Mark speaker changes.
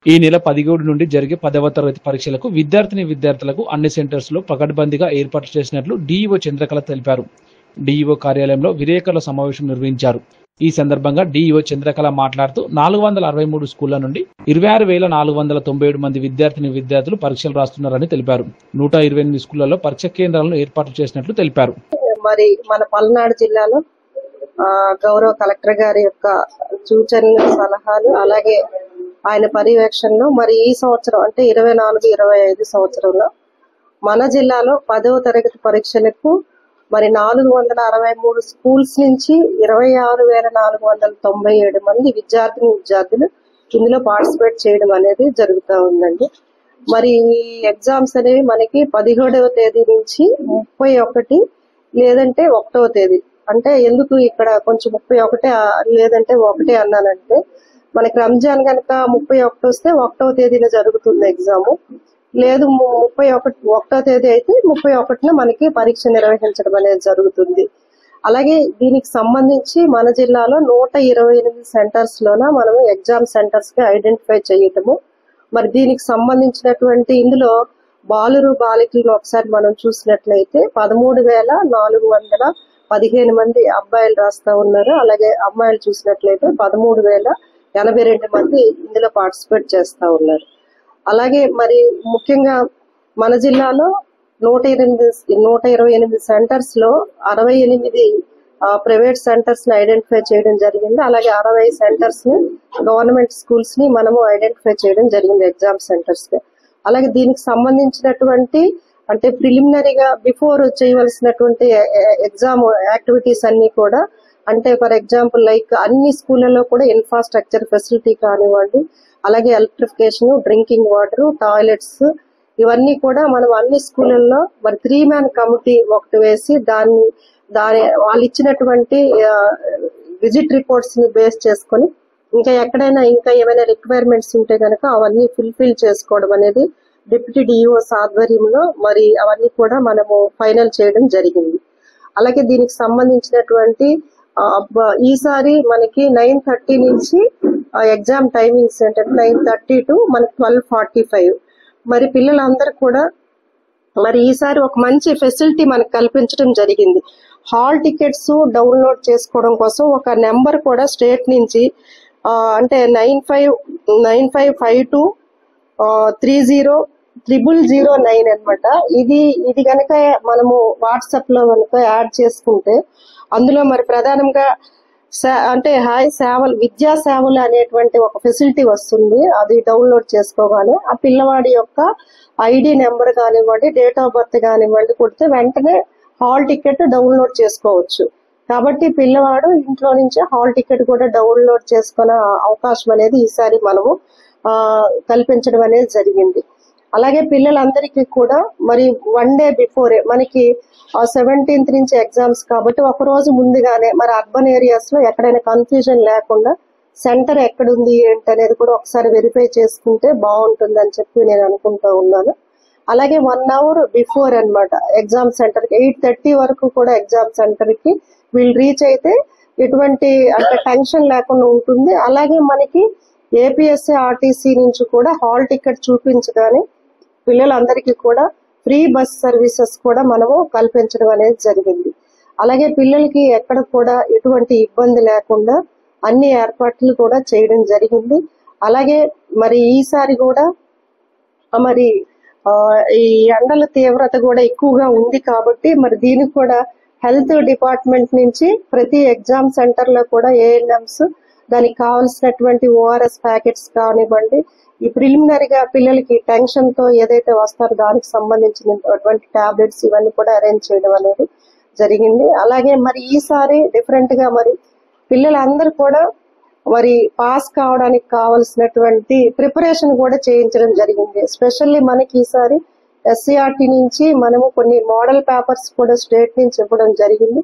Speaker 1: ఈ నెల 17 నుండి జరిగే 10వ తరగతి పరీక్షలకు విద్యార్థులకు అన్ని సెంటర్స్ లో పకడ్బందీగా ఏర్పాట్లు చేసినట్లు డీఈఓ చంద్రకళ తెలిపారు. డీఈఓ కార్యాలయంలో విలేకరుల సమావేశం నిర్వహించారు. ఈ సందర్భంగా డీఈఓ చంద్రకళ మాట్లాడుతూ 463 స్కూళ్ల నుండి 26,497 మంది విద్యార్థులు పరీక్షలు రాస్తున్నారని తెలిపారు. 128 స్కూళ్లలో పరీక్ష కేంద్రాలను ఏర్పాటు చేసినట్లు తెలిపారు.
Speaker 2: మరి మన పల్నాడు జిల్లాలో గౌరవ కలెక్టర్ గారి యొక్క సూచనలు, సలహాలు, అలాగే ఆయన పర్యవేక్షణలో మరి ఈ సంవత్సరం అంటే 24-25 సంవత్సరంలో మన జిల్లాలో 10వ తరగతి పరీక్షలకు మరి 463 స్కూల్స్ నుంచి 26,497 మంది విద్యార్థులు ఇందులో పార్టిసిపేట్ చేయడం అనేది జరుగుతూ ఉందండి. మరి ఈ ఎగ్జామ్స్ అనేవి మనకి 17వ తేదీ నుంచి 31 లేదంటే 1వ తేదీ, అంటే ఎందుకు ఇక్కడ కొంచెం 31 లేదంటే 1 అన్నానంటే మనకి రంజాన్ కనుక 31 వస్తే 1వ తేదీన జరుగుతుంది ఎగ్జామ్, లేదు 1వ తేదీ అయితే 31న మనకి పరీక్ష నిర్వహించడం అనేది జరుగుతుంది. అలాగే దీనికి సంబంధించి మన జిల్లాలో 128 సెంటర్స్ లోన మనం ఎగ్జామ్ సెంటర్స్ కి ఐడెంటిఫై చేయటము. మరి దీనికి సంబంధించినటువంటి ఇందులో బాలురు బాలికలను ఒకసారి మనం చూసినట్లయితే 13,415 మంది అబ్బాయిలు రాస్తా ఉన్నారు. అలాగే అమ్మాయిలు చూసినట్లయితే 13,082 మంది ఇందులో పార్టిసిపేట్ చేస్తా ఉన్నారు. అలాగే మరి ముఖ్యంగా మన జిల్లాలో 128 సెంటర్స్ లో 68 ప్రైవేట్ సెంటర్స్ ని ఐడెంటిఫై చేయడం జరిగింది. అలాగే 60 సెంటర్స్ ని గవర్నమెంట్ స్కూల్స్ ని మనము ఐడెంటిఫై చేయడం జరిగింది ఎగ్జామ్ సెంటర్స్ గా. అలాగే దీనికి సంబంధించినటువంటి అంటే ప్రిలిమినరీగా బిఫోర్ చేయవలసినటువంటి ఎగ్జామ్ యాక్టివిటీస్ అన్ని కూడా, అంటే ఫర్ ఎగ్జాంపుల్ లైక్ అన్ని స్కూళ్లలో కూడా ఇన్ఫ్రాస్ట్రక్చర్ ఫెసిలిటీ కానివ్వండి, అలాగే ఎలక్ట్రిఫికేషన్, డ్రింకింగ్ వాటర్, టాయిలెట్స్, ఇవన్నీ కూడా మనం అన్ని స్కూళ్ళల్లో మరి 3-man కమిటీ ఒకటి వేసి దాని వాళ్ళు ఇచ్చినటువంటి విజిట్ రిపోర్ట్స్ ని బేస్ చేసుకొని ఇంకా ఎక్కడైనా ఇంకా ఏమైనా రిక్వైర్మెంట్స్ ఉంటే కనుక అవన్నీ ఫుల్ఫిల్ చేసుకోవడం అనేది డిప్యూటీ డిఈఓస్ ఆధ్వర్యంలో మరి అవన్నీ కూడా మనము ఫైనల్ చేయడం జరిగింది. అలాగే దీనికి సంబంధించినటువంటి ఈసారి మనకి 9:30 నుంచి ఎగ్జామ్ టైమింగ్స్ ఏంటంటే 9:30 టు మనకి 12:45. మరి పిల్లలందరూ కూడా మరి ఈసారి ఒక మంచి ఫెసిలిటీ మనకు కల్పించడం జరిగింది. హాల్ టికెట్స్ డౌన్లోడ్ చేసుకోవడం కోసం ఒక నెంబర్ కూడా స్టేట్ నుంచి అంటే 9552300009 అనమాట. ఇది కనుక మనము వాట్సాప్ లో కనుక యాడ్ చేసుకుంటే అందులో మరి ప్రధానంగా అంటే విద్యా సేవలు అనేటువంటి ఒక ఫెసిలిటీ వస్తుంది. అది డౌన్లోడ్ చేసుకోగానే ఆ పిల్లవాడి యొక్క ఐడి నెంబర్ కానివ్వండి, డేట్ ఆఫ్ బర్త్ కానివ్వండి కొడితే వెంటనే హాల్ టికెట్ డౌన్లోడ్ చేసుకోవచ్చు. కాబట్టి పిల్లవాడు ఇంట్లో నుంచి హాల్ టికెట్ కూడా డౌన్లోడ్ చేసుకునే అవకాశం అనేది ఈసారి మనము కల్పించడం అనేది జరిగింది. అలాగే పిల్లలందరికీ కూడా మరి 1 డే బిఫోరే మనకి 17th నుంచి ఎగ్జామ్స్ కాబట్టి ఒక రోజు ముందుగానే మరి అర్బన్ ఏరియాస్ లో ఎక్కడైనా కన్ఫ్యూజన్ లేకుండా సెంటర్ ఎక్కడుంది ఏంటనేది కూడా ఒకసారి వెరిఫై చేసుకుంటే బాగుంటుందని చెప్పి నేను అనుకుంటూ ఉన్నాను. అలాగే 1 hour బిఫోర్ అన్నమాట ఎగ్జామ్ సెంటర్ కి 8:30 వరకు కూడా ఎగ్జామ్ సెంటర్ కి వీళ్ళు రీచ్ అయితే ఎటువంటి అంటే టెన్షన్ లేకుండా ఉంటుంది. అలాగే మనకి ఏపీఎస్సీ ఆర్టీసీ నుంచి కూడా హాల్ టికెట్ చూపించగానే పిల్లలందరికీ కూడా ఫ్రీ బస్ సర్వీసెస్ కూడా మనము కల్పించడం అనేది జరిగింది. అలాగే పిల్లలకి ఎక్కడ కూడా ఎటువంటి ఇబ్బంది లేకుండా అన్ని ఏర్పాట్లు కూడా చేయడం జరిగింది. అలాగే మరి ఈసారి కూడా మరి ఈ ఎండల తీవ్రత కూడా ఎక్కువగా ఉంది కాబట్టి మరి దీనికి కూడా హెల్త్ డిపార్ట్మెంట్ నుంచి ప్రతి ఎగ్జామ్ సెంటర్ లో కూడా ఏఎన్ఎంస్ దానికి కావాల్సినటువంటి ఓఆర్ఎస్ ప్యాకెట్స్ కానివ్వండి, ఈ ప్రిలిమినరీగా పిల్లలకి టెన్షన్ తో ఏదైతే వస్తారో దానికి సంబంధించినటువంటి టాబ్లెట్స్ ఇవన్నీ కూడా అరేంజ్ చేయడం అనేది జరిగింది. అలాగే మరి ఈసారి డిఫరెంట్ గా మరి పిల్లలందరూ కూడా మరి పాస్ కావడానికి కావాల్సినటువంటి ప్రిపరేషన్ కూడా చేయించడం జరిగింది. ఎస్పెషల్లీ మనకి ఈసారి ఎస్సీఆర్టీ నుంచి మనము కొన్ని మోడల్ పేపర్స్ కూడా స్టేట్ నుంచి ఇవ్వడం జరిగింది.